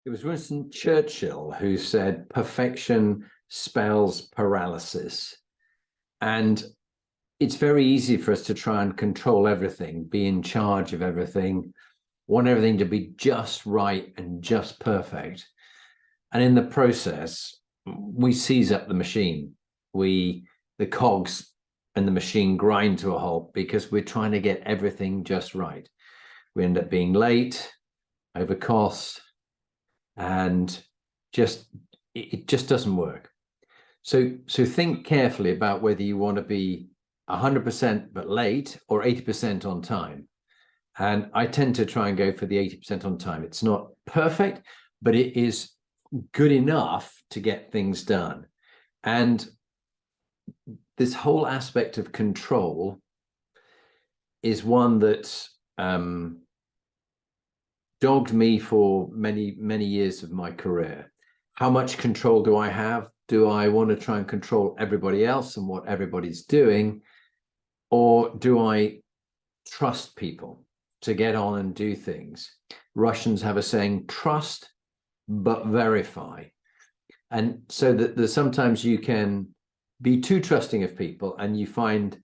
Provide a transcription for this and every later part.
It was Winston Churchill who said perfection spells paralysis. And it's very easy for us to try and control everything, be in charge of everything, want everything to be just right and just perfect. And in the process, we seize up the machine. The cogs and the machine grind to a halt because we're trying to get everything just right. We end up being late, over cost, and it just doesn't work. So think carefully about whether you want to be 100% but late or 80% on time. And I tend to try and go for the 80% on time. It's not perfect, but it is good enough to get things done. And this whole aspect of control is one that dogged me for many years of my career. How much control do I have? Do I want to try and control everybody else and what everybody's doing? Or do I trust people to get on and do things? Russians have a saying, trust but verify. And so that sometimes you can be too trusting of people and you find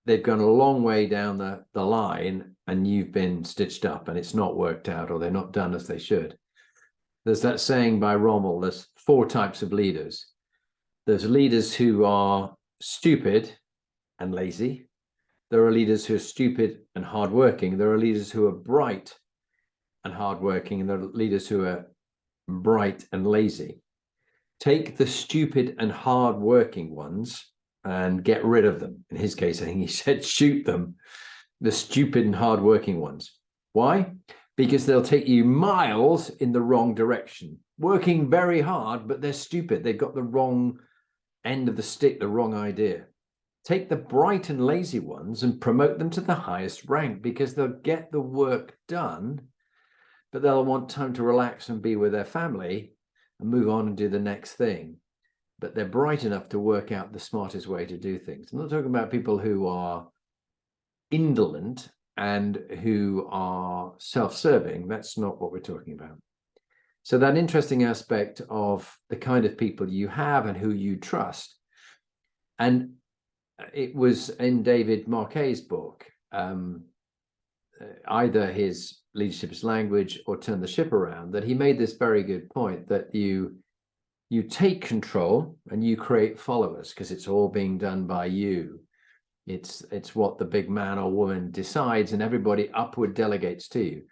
they've gone a long way down the line and you've been stitched up and it's not worked out or they're not done as they should. There's that saying by Rommel, there's 4 types of leaders. There's leaders who are stupid and lazy. There are leaders who are stupid and hardworking. There are leaders who are bright and hardworking, and there are leaders who are bright and lazy. Take the stupid and hardworking ones and get rid of them. In his case, I think he said shoot them, the stupid and hardworking ones. Why? Because they'll take you miles in the wrong direction, working very hard, but they're stupid. They've got the wrong end of the stick, the wrong idea. Take the bright and lazy ones and promote them to the highest rank because they'll get the work done, but they'll want time to relax and be with their family and move on and do the next thing. But they're bright enough to work out the smartest way to do things. I'm not talking about people who are indolent and who are self-serving. That's not what we're talking about. So that interesting aspect of the kind of people you have and who you trust. And it was in David Marquet's book, either his Leadership is Language or Turn the Ship Around, that he made this very good point that you take control and you create followers because it's all being done by you. It's what the big man or woman decides and everybody upward delegates to you.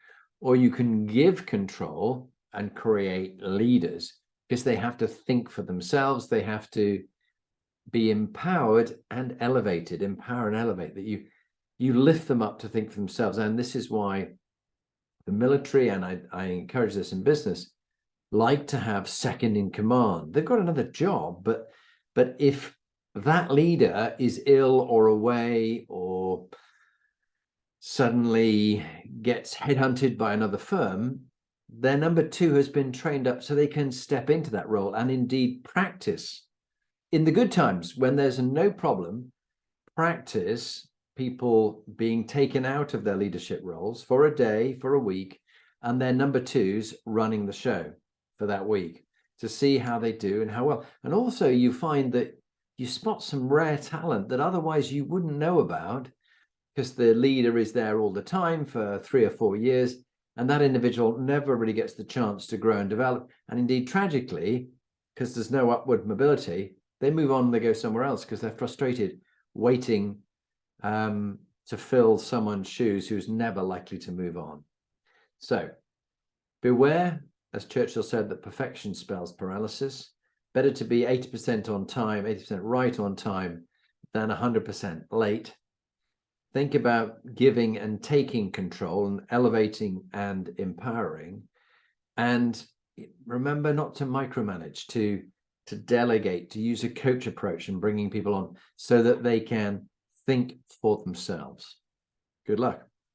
Or you can give control and create leaders because they have to think for themselves. They have to be empowered and elevated, empower and elevate, that you lift them up to think for themselves. And this is why the military, and I encourage this in business, like to have second in command. They've got another job, but if that leader is ill or away or suddenly gets headhunted by another firm, their number 2 has been trained up so they can step into that role and indeed practice. In the good times, when there's no problem, practice people being taken out of their leadership roles for a day, for a week, and their number 2s running the show for that week to see how they do and how well. And also you find that you spot some rare talent that otherwise you wouldn't know about because the leader is there all the time for 3 or 4 years, and that individual never really gets the chance to grow and develop. And indeed, tragically, because there's no upward mobility, they move on and they go somewhere else because they're frustrated waiting to fill someone's shoes who's never likely to move on. So beware, as Churchill said, that perfection spells paralysis. Better to be 80% on time, 80% right on time than 100% late. Think about giving and taking control and elevating and empowering. And remember not to micromanage, to delegate, to use a coach approach and bringing people on so that they can think for themselves. Good luck.